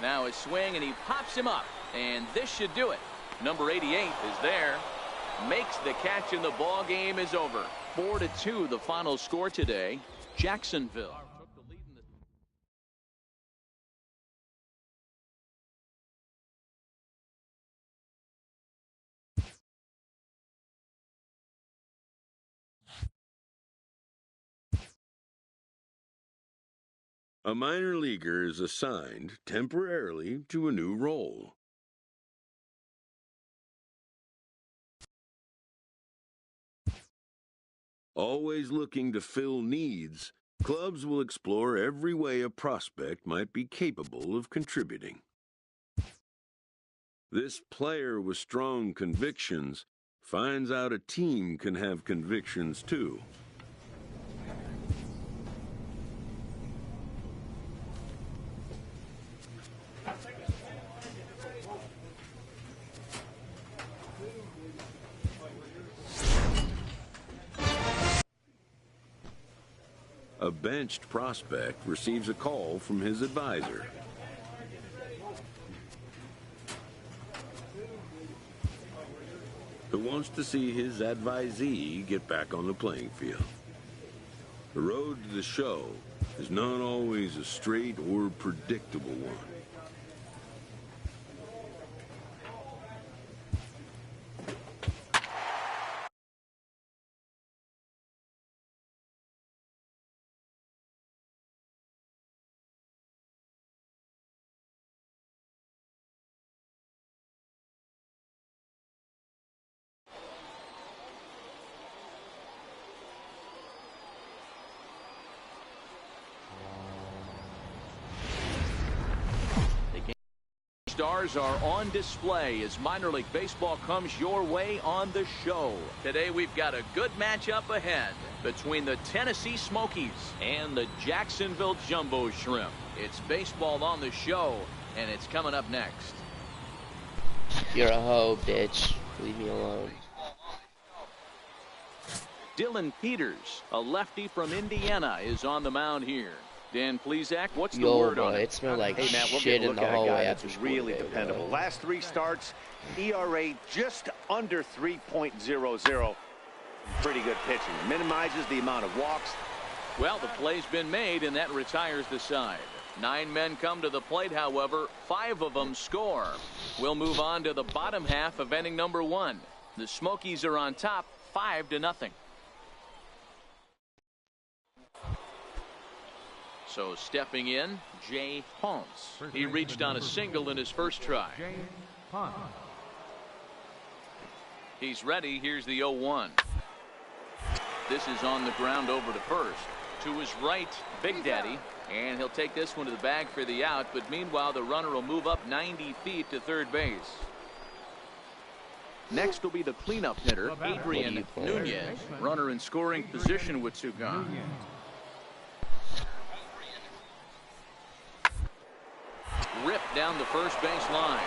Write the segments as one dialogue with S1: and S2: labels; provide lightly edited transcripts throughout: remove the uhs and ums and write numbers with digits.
S1: Now a swing, and he pops him up. And this should do it. Number 88 is there. Makes the catch, and the ball game is over. 4-2 the final score today. Jacksonville.
S2: A minor leaguer is assigned temporarily to a new role. Always looking to fill needs, clubs will explore every way a prospect might be capable of contributing. This player with strong convictions finds out a team can have convictions too. A benched prospect receives a call from his advisor. Who wants to see his advisee get back on the playing field. The road to the show is not always a straight or predictable one.
S1: Stars are on display as minor league baseball comes your way on the show. Today we've got a good matchup ahead between the Tennessee Smokies and the Jacksonville Jumbo Shrimp. It's baseball on the show, and it's coming up next.
S3: You're a hoe, bitch. Leave me alone.
S1: Dylan Peters, a lefty from Indiana, is on the mound here. Dan Plesac, what's the
S3: Yo,
S1: word
S3: bro,
S1: on it?
S3: it smelled like
S4: Hey, Matt, we'll
S3: shit
S4: get a
S3: in
S4: look
S3: the
S4: at a
S3: hallway
S4: guy
S3: after
S4: that's
S3: school
S4: really
S3: today,
S4: dependable.
S3: bro.
S4: Last 3 starts, ERA just under 3.00. Pretty good pitching. Minimizes the amount of walks.
S1: Well, the play's been made, and that retires the side. 9 men come to the plate, however. 5 of them score. We'll move on to the bottom half of inning number 1. The Smokies are on top, 5-0. So stepping in, Jay Ponce. He reached on a single in his first try. He's ready. Here's the 0-1. This is on the ground over to first. To his right, Big Daddy. And he'll take this one to the bag for the out. But meanwhile, the runner will move up 90 feet to third base. Next will be the cleanup hitter, Adrian Nunez. Runner in scoring position with 2 gone. Ripped down the first base line.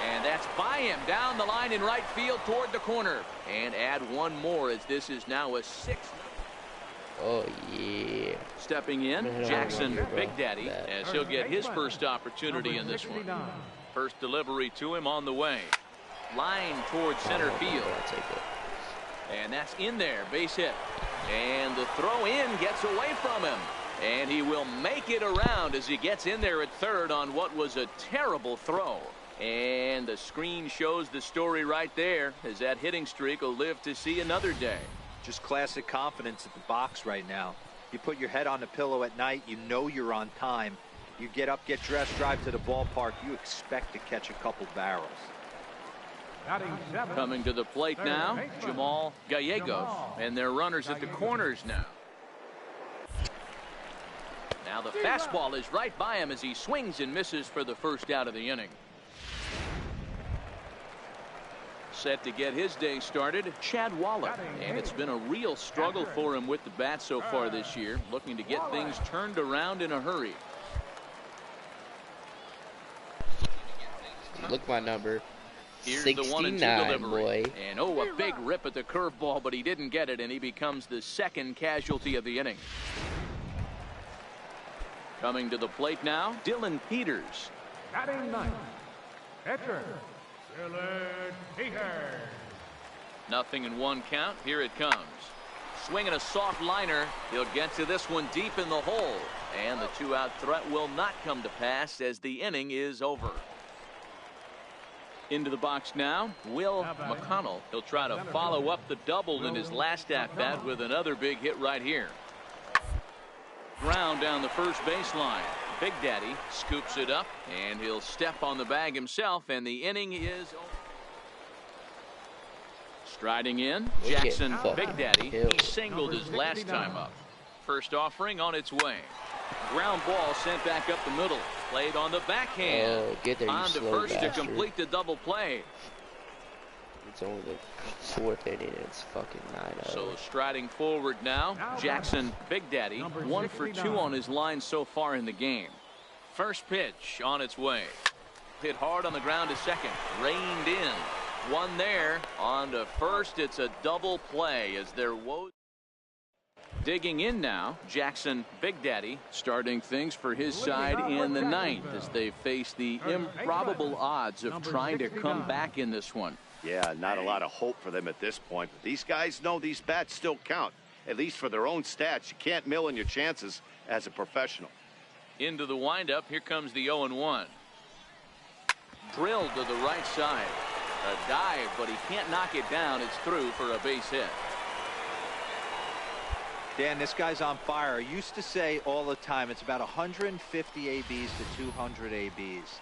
S1: And that's by him down the line in right field toward the corner. And add one more as this is now a 6.
S3: Oh, yeah.
S1: Stepping in, Jackson Big Daddy, as he'll get his first opportunity in this one. First delivery to him on the way. Line towards center field. And that's in there, base hit. And the throw in gets away from him. And he will make it around as he gets in there at third on what was a terrible throw. And the screen shows the story right there, as that hitting streak will live to see another day.
S5: Just classic confidence at the box right now. You put your head on the pillow at night, you know you're on time. You get up, get dressed, drive to the ballpark, you expect to catch a couple barrels.
S1: Coming to the plate now, Jamal Gallegos, and their runners at the corners now. Now the fastball is right by him as he swings and misses for the first out of the inning. Set to get his day started, Chad Wallach, and it's been a real struggle for him with the bat so far this year, looking to get things turned around in a hurry.
S3: Look my number.
S1: Here's
S3: 69,
S1: the 1-2 delivery.
S3: boy.
S1: And a big rip at the curveball, but he didn't get it, and he becomes the second casualty of the inning. Coming to the plate now, Dylan Peters.
S6: Batting ninth, pitcher, Dylan Teeter.
S1: 0-1 count. Here it comes. Swinging a soft liner. He'll get to this one deep in the hole. And the 2-out threat will not come to pass as the inning is over. Into the box now, Will McConnell. He'll try to follow up the double in his last at-bat with another big hit right here. Ground down the first baseline. Big Daddy scoops it up, and he'll step on the bag himself, and the inning is over. Striding in, Jackson Big Daddy. He singled his last time up. First offering on its way. Ground ball sent back up the middle. Played on the backhand. On to first to complete the double play.
S3: It's only the 4th inning. It's fucking 9-0.
S1: So striding forward now, Jackson Big Daddy. 1 for 2 on his line so far in the game. First pitch on its way. Hit hard on the ground to second. Reined in. One there. On to first. It's a double play as they're digging in now. Jackson Big Daddy starting things for his side in the 9th as they face the improbable odds of trying to come back in this one.
S4: Yeah, not a lot of hope for them at this point. But these guys know these bats still count, at least for their own stats. You can't mill in your chances as a professional.
S1: Into the windup. Here comes the 0-1. Drilled to the right side. A dive, but he can't knock it down. It's through for a base hit.
S5: Dan, this guy's on fire. I used to say all the time it's about 150 ABs to 200 ABs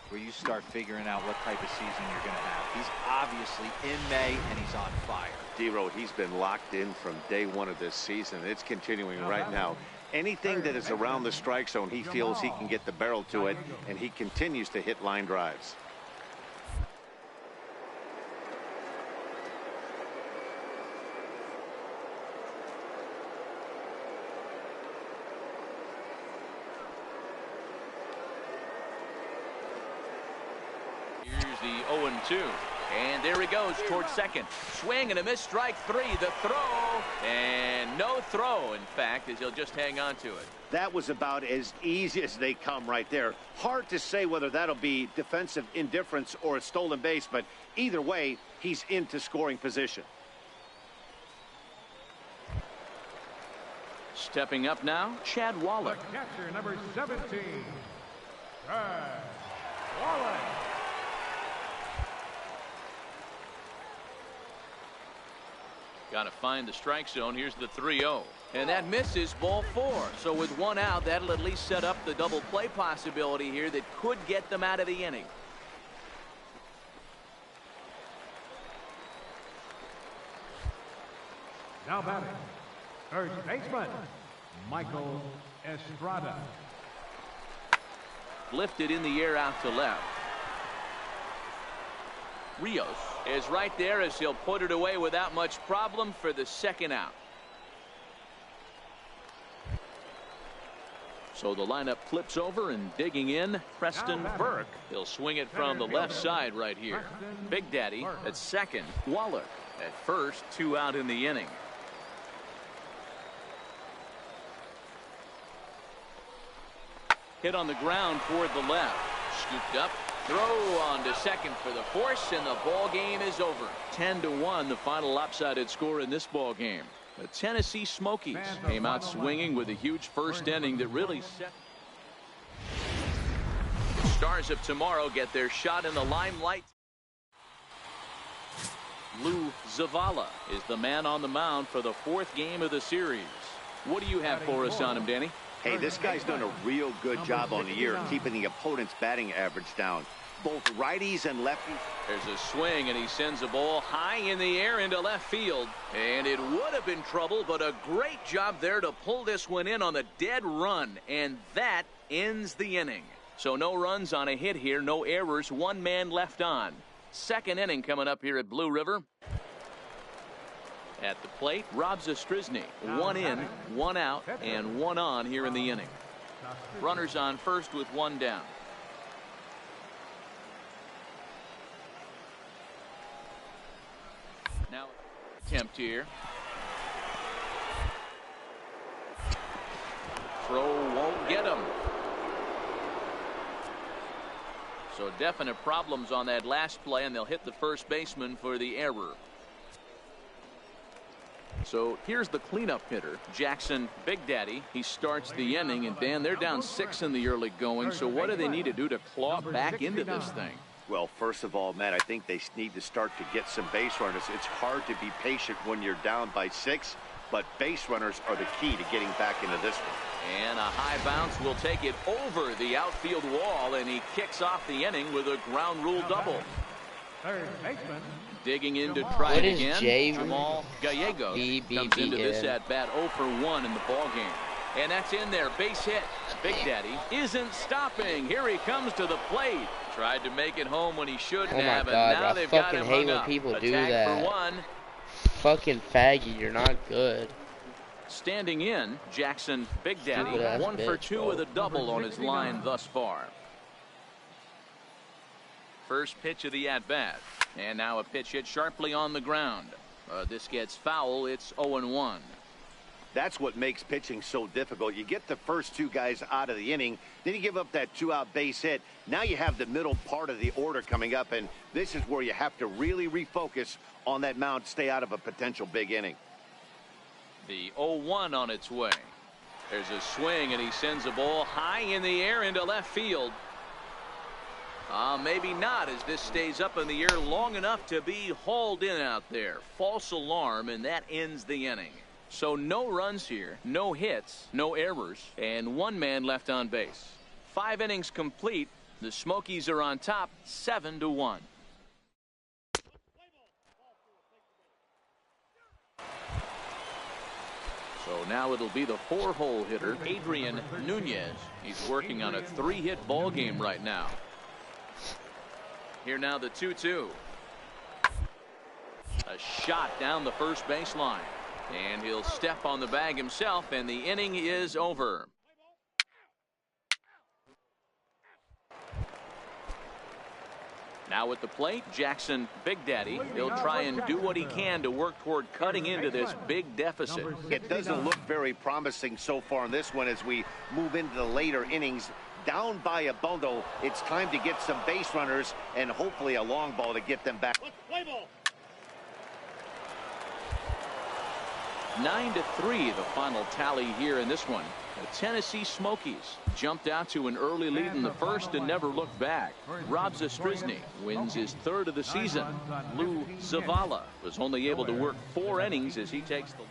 S5: where you start figuring out what type of season you're going to have. He's obviously in May, and he's on fire.
S4: D-Road, he's been locked in from day one of this season. It's continuing right now. Anything that is around the strike zone, he feels he can get the barrel to it, and he continues to hit line drives.
S1: Here's the 0-2. And there he goes towards second. Swing and a miss, strike 3. The throw, and no throw, in fact, as he'll just hang on to it.
S4: That was about as easy as they come right there. Hard to say whether that'll be defensive indifference or a stolen base, but either way, he's into scoring position.
S1: Stepping up now, Chad Wallach.
S6: The catcher, number 17, Chad Wallach.
S1: Got to find the strike zone. Here's the 3-0. And that misses, ball 4. So with 1 out, that'll at least set up the double play possibility here that could get them out of the inning.
S6: Now batting, first baseman, Michael Estrada.
S1: Lifted in the air out to left. Rios is right there as he'll put it away without much problem for the 2nd out. So the lineup flips over, and digging in, Preston Burke. He'll swing it from the left side right here. Big Daddy at second. Wallach at first. 2 out in the inning. Hit on the ground toward the left. Scooped up. Throw on to second for the force, and the ball game is over. 10-1, the final lopsided score in this ball game. The Tennessee Smokies came out swinging with a huge first inning that really set. The Stars of tomorrow get their shot in the limelight. Lou Zavala is the man on the mound for the 4th game of the series. What do you have for us on him, Danny?
S4: Hey, this guy's done a real good job on the year keeping the opponent's batting average down. Both righties and lefties.
S1: There's a swing, and he sends a ball high in the air into left field. And it would have been trouble, but a great job there to pull this one in on the dead run. And that ends the inning. So no runs on a hit here, no errors, 1 man left on. 2nd inning coming up here at Blue River. At the plate, Rob Zastryzny. 1 in, 1 out, and 1 on here in the inning. Runners on first with 1 down. Now attempt here. Throw won't get him. So definite problems on that last play, and they'll hit the first baseman for the error. So here's the cleanup hitter, Jackson Big Daddy. He starts the inning, and Dan, they're down 6 in the early going. So what do they need to do to claw back into this thing?
S4: Well, first of all, Matt, I think they need to start to get some base runners. It's hard to be patient when you're down by 6, but base runners are the key to getting back into this one.
S1: And a high bounce will take it over the outfield wall, and he kicks off the inning with a ground rule double.
S6: Third baseman.
S1: Digging in to try it again. Jamal Gallegos comes into this at bat 0 for 1 in the ball game. And that's in there. Base hit. Big Daddy isn't stopping. Here he comes to the plate. Tried to make it home when he shouldn't have.
S3: God,
S1: and now they've got him hung
S3: when
S1: up.
S3: people do
S1: Attack
S3: that.
S1: for 1.
S3: Fucking faggy, you're not good.
S1: Standing in, Jackson Big Daddy,
S3: Stupid-ass
S1: 1 for
S3: bitch,
S1: 2
S3: bro.
S1: with a double on his line thus far. First pitch of the at-bat. And now a pitch hit sharply on the ground. This gets foul. It's 0-1.
S4: That's what makes pitching so difficult. You get the first 2 guys out of the inning, then you give up that 2-out base hit. Now you have the middle part of the order coming up, and this is where you have to really refocus on that mound, stay out of a potential big inning.
S1: The 0-1 on its way. There's a swing, and he sends a ball high in the air into left field. Maybe not, as this stays up in the air long enough to be hauled in out there. False alarm, and that ends the inning. So no runs here, no hits, no errors, and 1 man left on base. 5 innings complete. The Smokies are on top, 7-1. So now it'll be the 4-hole hitter, Adrian Nunez. He's working on a 3-hit ball game right now. Here now the 2-2. A shot down the first baseline. And he'll step on the bag himself, and the inning is over. Now at the plate, Jackson Big Daddy. He'll try and do what he can to work toward cutting into this big deficit.
S4: It doesn't look very promising so far in this one as we move into the later innings. Down by a bundle, it's time to get some base runners and hopefully a long ball to get them back.
S1: 9-3 the final tally here in this one. The Tennessee Smokies jumped out to an early lead in the first and never looked back. Rob Zastryzny wins his 3rd of the season. Lou Zavala was only able to work 4 innings as he takes the.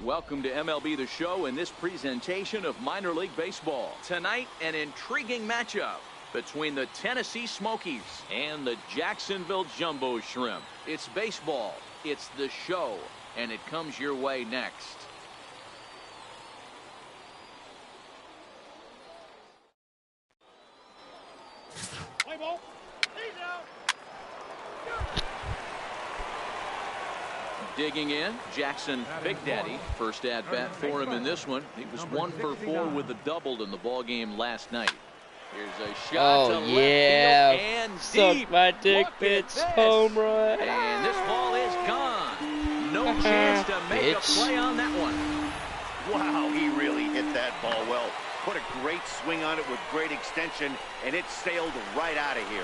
S1: Welcome to MLB The Show and this presentation of minor league baseball. Tonight, an intriguing matchup between the Tennessee Smokies and the Jacksonville Jumbo Shrimp. It's baseball, it's the show, and it comes your way next. Digging in, Jackson Big Daddy. First at bat for him in this one. He was 1 for 4 with a double in the ball game last night. Here's a shot to left field and deep.
S3: Suck my dick, bitch. Home run.
S1: And this ball is gone. No chance to make a play on that one.
S4: Wow, he really hit that ball well. Put a great swing on it with great extension, and it sailed right out of here.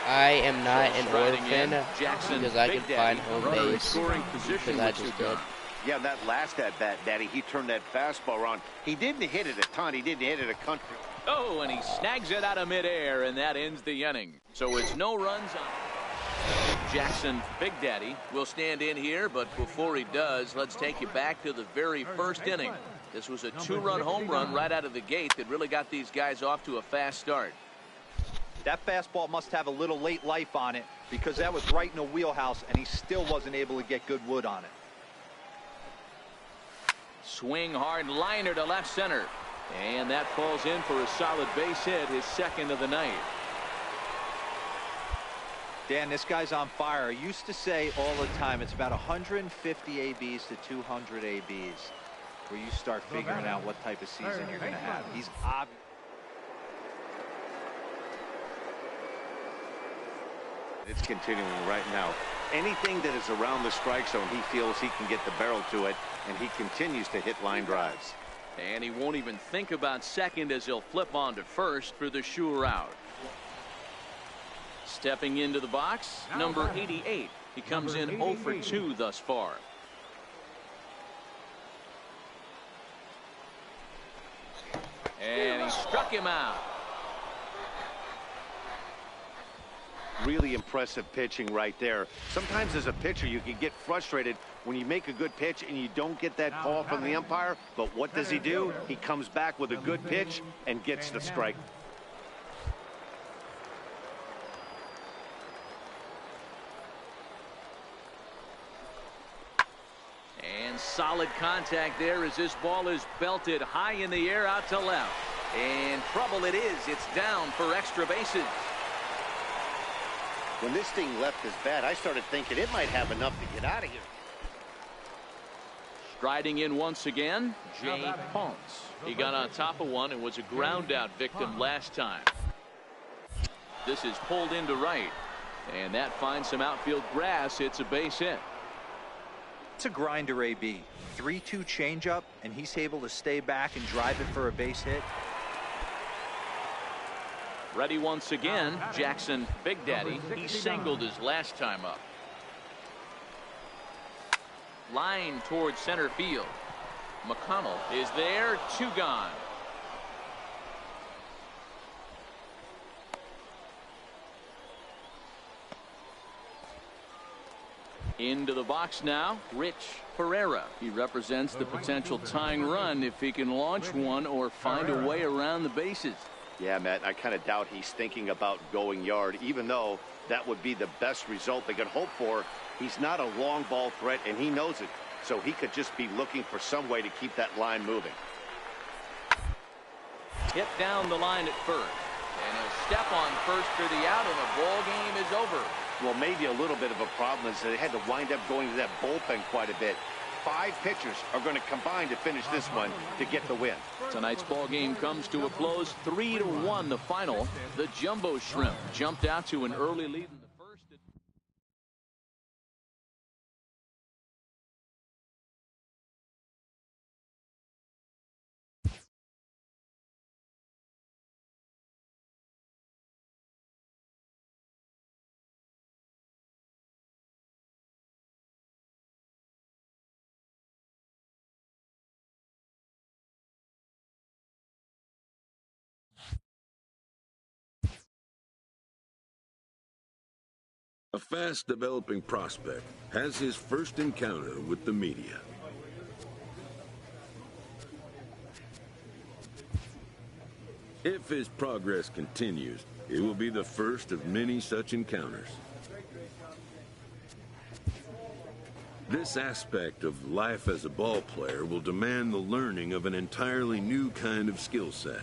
S3: I am not an orphan
S1: Jackson
S3: because I can find home base
S1: scoring position,
S3: because I just did.
S4: Yeah, that last at bat, Daddy, he turned that fastball around. He didn't hit it a ton. He didn't hit it a country.
S1: Oh, and he snags it out of midair, and that ends the inning. So it's no runs on. Jackson Big Daddy will stand in here, but before he does, let's take you back to the very first inning. This was a 2-run home run right out of the gate that really got these guys off to a fast start.
S5: That fastball must have a little late life on it because that was right in the wheelhouse, and he still wasn't able to get good wood on it.
S1: Swing hard liner to left center. And that falls in for a solid base hit, his 2nd of the night.
S5: Dan, this guy's on fire. I used to say all the time it's about 150 ABs to 200 ABs where you start figuring out what type of season you're going to have. He's obvious.
S4: It's continuing right now. Anything that is around the strike zone, he feels he can get the barrel to it, and he continues to hit line drives.
S1: And he won't even think about second as he'll flip on to first for the sure out. Stepping into the box, number 88. He comes in 0 for 2 thus far. And he struck him out.
S4: Really impressive pitching right there. Sometimes as a pitcher you can get frustrated when you make a good pitch and you don't get that call from the umpire. But what does he do? He comes back with a good pitch and gets the strike.
S1: And solid contact there as this ball is belted high in the air out to left. And trouble it is. It's down for extra bases.
S4: When this thing left his bat, I started thinking it might have enough to get out of here.
S1: Striding in once again, Jay Ponce. He got on top of one and was a ground out victim last time. This is pulled into right, and that finds some outfield grass. It's a base hit.
S5: It's a grinder, AB. 3-2 changeup, and he's able to stay back and drive it for a base hit.
S1: Ready once again, Jackson Big Daddy. He singled his last time up. Line towards center field. McConnell is there, 2 gone. Into the box now, Rich Pereira. He represents the potential tying run if he can launch one or find a way around the bases.
S4: Yeah, Matt, I kind of doubt he's thinking about going yard, even though that would be the best result they could hope for. He's not a long ball threat, and he knows it. So he could just be looking for some way to keep that line moving.
S1: Hit down the line at first. And he'll step on first for the out, and the ball game is over.
S4: Well, maybe a little bit of a problem is that they had to wind up going to that bullpen quite a bit. 5 pitchers are going to combine to finish this one to get the win.
S1: Tonight's ball game comes to a close, 3-1 the final. The Jumbo Shrimp jumped out to an early lead in the first.
S2: A fast-developing prospect has his first encounter with the media. If his progress continues, it will be the first of many such encounters. This aspect of life as a ball player will demand the learning of an entirely new kind of skill set.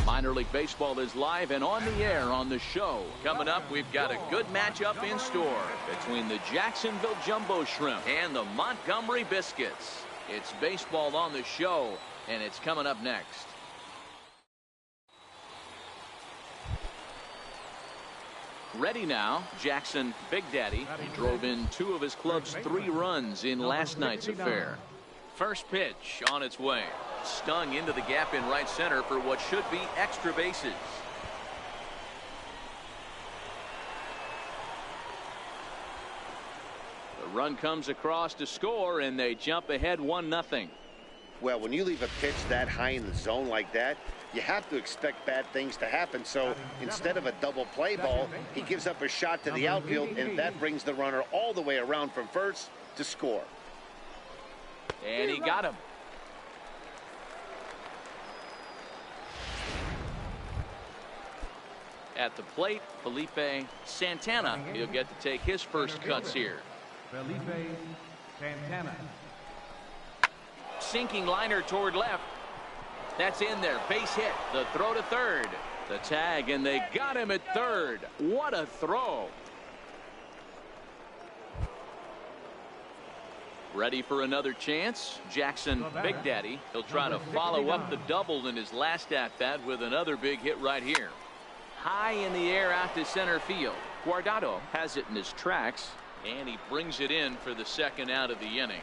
S1: Minor League Baseball is live and on the air on the show. Coming up, we've got a good matchup in store between the Jacksonville Jumbo Shrimp and the Montgomery Biscuits. It's baseball on the show, and it's coming up next. Ready now, Jackson Big Daddy. He drove in 2 of his club's 3 runs in last night's affair. First pitch on its way. Stung into the gap in right center for what should be extra bases. The run comes across to score, and they jump ahead 1-0.
S4: Well, when you leave a pitch that high in the zone like that, you have to expect bad things to happen. So instead of a double play ball, he gives up a shot to the outfield, and that brings the runner all the way around from first to score.
S1: And he got him. At the plate, Felipe Santana. He'll get to take his first cuts here.
S6: Felipe Santana.
S1: Sinking liner toward left. That's in there. Base hit. The throw to third. The tag, and they got him at third. What a throw. Ready for another chance. Jackson Big Daddy. He'll try to follow up the double in his last at-bat with another big hit right here. High in the air out to center field. Guardado has it in his tracks, and he brings it in for the second out of the inning.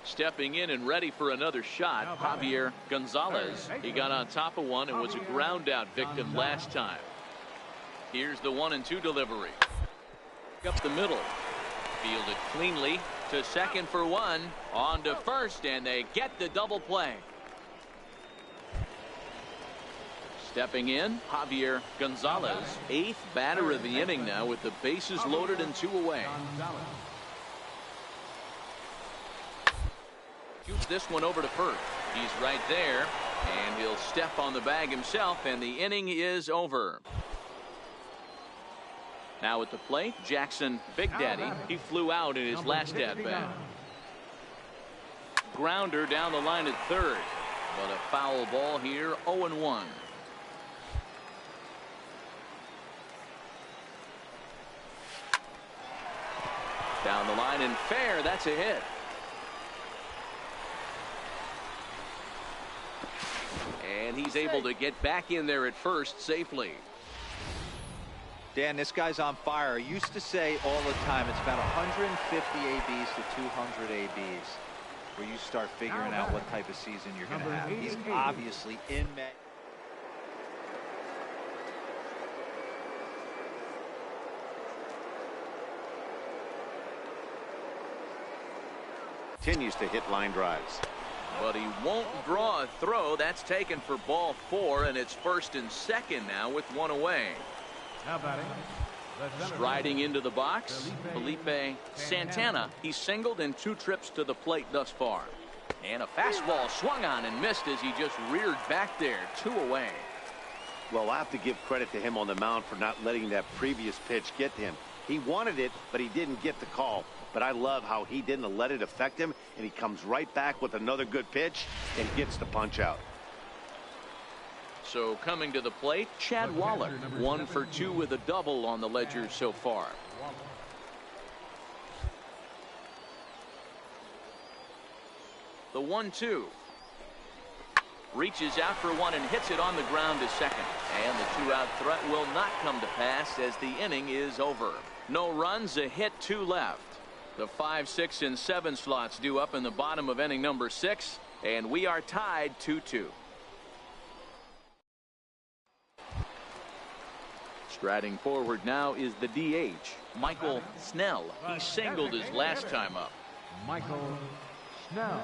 S1: Stepping in and ready for another shot, Javier Gonzalez. He got on top of one and was a ground out victim last time. Here's the 1-2 delivery. Up the middle. Fielded cleanly to second for one. On to first, and they get the double play. Stepping in, Javier Gonzalez. 8th batter of the inning now with the bases loaded and 2 away. Shoots this one over to first. He's right there, and he'll step on the bag himself, and the inning is over. Now at the plate, Jackson Big Daddy. He flew out in his last at-bat. Grounder down the line at third, but a foul ball here. 0-1. Down the line and fair. That's a hit. And he's able to get back in there at first safely.
S5: Dan, this guy's on fire. I used to say all the time it's about 150 ABs to 200 ABs where you start figuring out what type of season you're going to have. He's obviously in May.
S4: Continues to hit line drives.
S1: But he won't draw a throw. That's taken for ball 4, and it's first and second now with 1 away.
S6: Now batting,
S1: striding into the box, Felipe Santana. He's singled in 2 trips to the plate thus far. And a fastball swung on and missed as he just reared back there. 2 away.
S4: Well, I have to give credit to him on the mound for not letting that previous pitch get to him. He wanted it, but he didn't get the call. But I love how he didn't let it affect him, and he comes right back with another good pitch and gets the punch out.
S1: So coming to the plate, Chad Waller. 1 for 2 with a double on the ledger so far. The 1-2. Reaches out for one and hits it on the ground to second. And the 2-out threat will not come to pass as the inning is over. No runs, a hit, 2 left. The 5, 6, and 7 slots due up in the bottom of inning number 6, and we are tied 2-2. Striding forward now is the DH, Michael Snell. He singled his last time up.
S6: Michael Snell.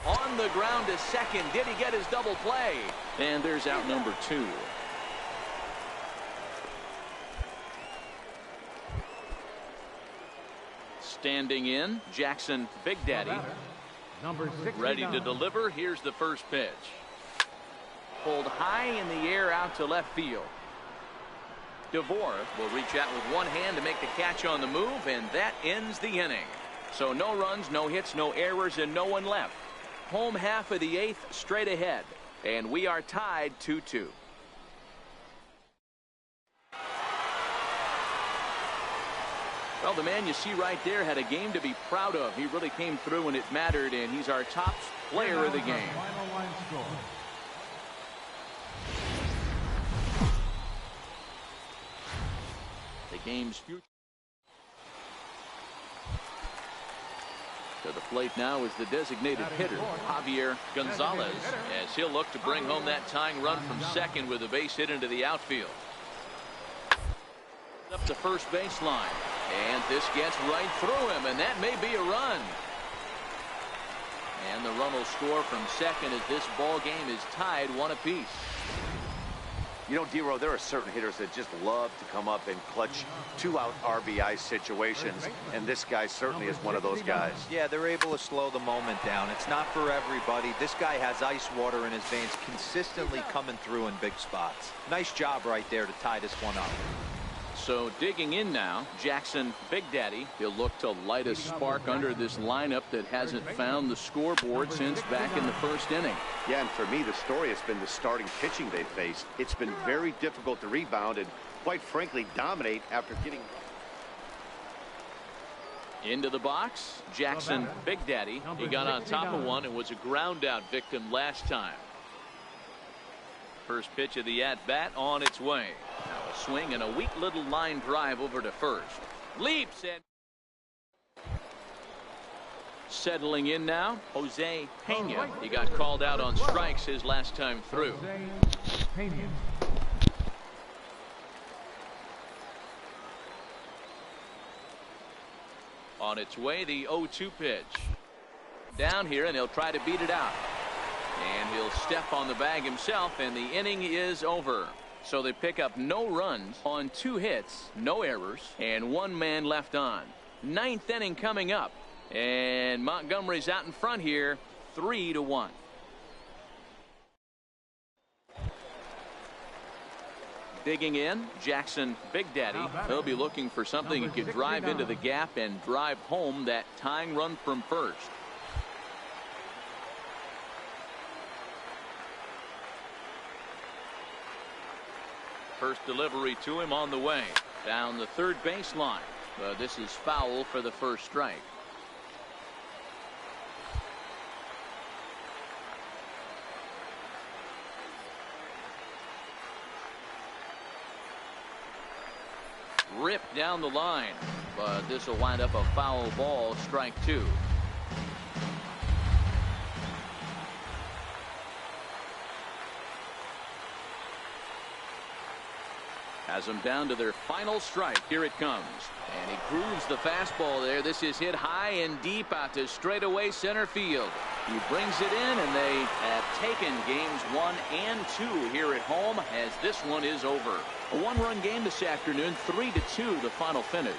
S1: On the ground to second. Did he get his double play? And there's out number 2. Standing in, Jackson Big Daddy.
S6: Number 69.
S1: Ready to deliver. Here's the first pitch. Pulled high in the air out to left field. DeVore will reach out with one hand to make the catch on the move, and that ends the inning. So no runs, no hits, no errors, and no one left. Home half of the 8th straight ahead, and we are tied 2-2. Well, the man you see right there had a game to be proud of. He really came through when it mattered, and he's our top player of the game.
S6: Final line score.
S1: The game's future. To the plate now is the designated hitter, Javier Gonzalez, as he'll look to bring home that tying run from second with a base hit into the outfield. Up the first baseline, and this gets right through him, and that may be a run. And the run will score from second as this ball game is tied 1 apiece.
S4: You know, D-Row, there are certain hitters that just love to come up and clutch 2-out RBI situations, and this guy certainly is one of those guys.
S5: Yeah, they're able to slow the moment down. It's not for everybody. This guy has ice water in his veins, consistently coming through in big spots. Nice job right there to tie this one up.
S1: So digging in now, Jackson Big Daddy. He'll look to light a spark under this lineup that hasn't found the scoreboard since back in the first inning.
S4: Yeah, and for me, the story has been the starting pitching they faced. It's been very difficult to rebound and, quite frankly, dominate after getting...
S1: Into the box, Jackson Big Daddy. He got on top of one and was a ground out victim last time. First pitch of the at-bat on its way. Now a swing and a weak little line drive over to first. Leaps and settling in now, Jose Pena. He got called out on strikes his last time through. On its way, the 0-2 pitch. Down here, and he'll try to beat it out. And he'll step on the bag himself, and the inning is over. So they pick up no runs on 2 hits, no errors, and 1 man left on. 9th inning coming up, and Montgomery's out in front here, 3-1. Digging in, Jackson Big Daddy. He'll be looking for something he could drive into the gap and drive home that tying run from first. First delivery to him on the way. Down the third baseline. But this is foul for the first strike. Ripped down the line. But this will wind up a foul ball, strike 2. Has them down to their final strike. Here it comes. And he grooves the fastball there. This is hit high and deep out to straightaway center field. He brings it in, and they have taken games 1 and 2 here at home as this one is over. A 1-run game this afternoon, 3-2 the final finish.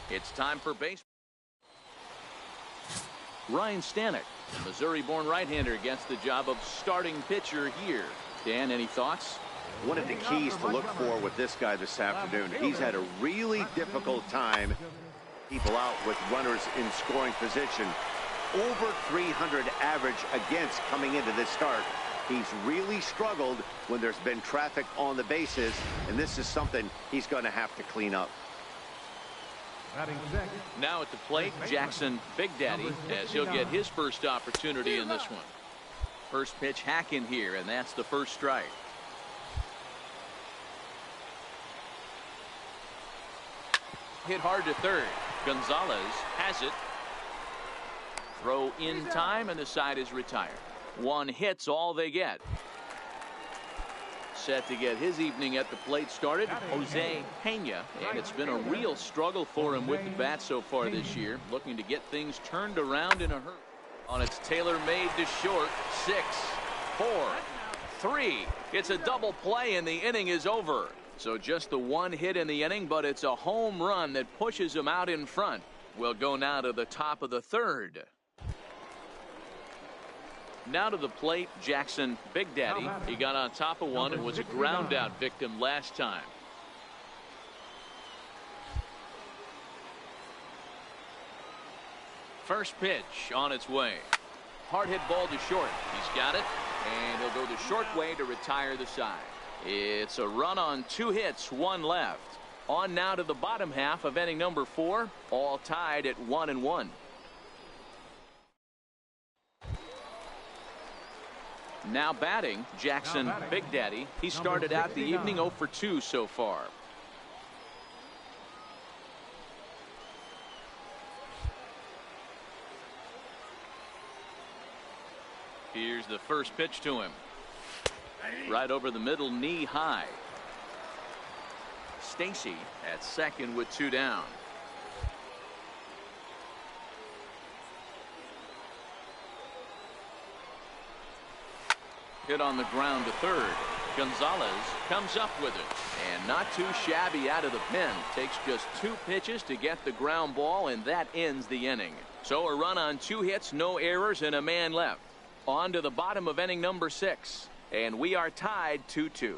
S1: It's time for baseball. Ryan Stanek, the Missouri-born right-hander, gets the job of starting pitcher here. Dan, any thoughts?
S4: One of the keys to look for with this guy this afternoon, he's had a really difficult time people out with runners in scoring position. Over 300 average against coming into this start. He's really struggled when there's been traffic on the bases, and this is something he's going to have to clean up.
S1: Now at the plate, Jackson Big Daddy, as he'll get his first opportunity in this one. First pitch hack in here, and that's the first strike. Hit hard to third. Gonzalez has it. Throw in time, and the side is retired. 1 hit's all they get. Set to get his evening at the plate started, Jose Pena, and it's been a real struggle for him with the bat so far this year, looking to get things turned around in a hurry. On its tailor-made to short, 6, 4, 3. It's a double play, and the inning is over. So just the 1 hit in the inning, but it's a home run that pushes him out in front. We'll go now to the top of the third. Now to the plate, Jackson Big Daddy. He got on top of one and was a ground out victim last time. First pitch on its way. Hard hit ball to short. He's got it, and he'll go the short way to retire the side. It's a run on 2 hits, 1 left. On now to the bottom half of inning number 4, all tied at 1-1. Now batting, Jackson Big Daddy. He started out the evening 0 for 2 so far. Here's the first pitch to him. Right over the middle, knee high. Stacy at second with 2 down. Hit on the ground to third. Gonzalez comes up with it, and not too shabby out of the pen. Takes just 2 pitches to get the ground ball, and that ends the inning. So a run on 2 hits, no errors, and a man left. On to the bottom of inning number 6, and we are tied 2-2.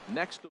S1: Next.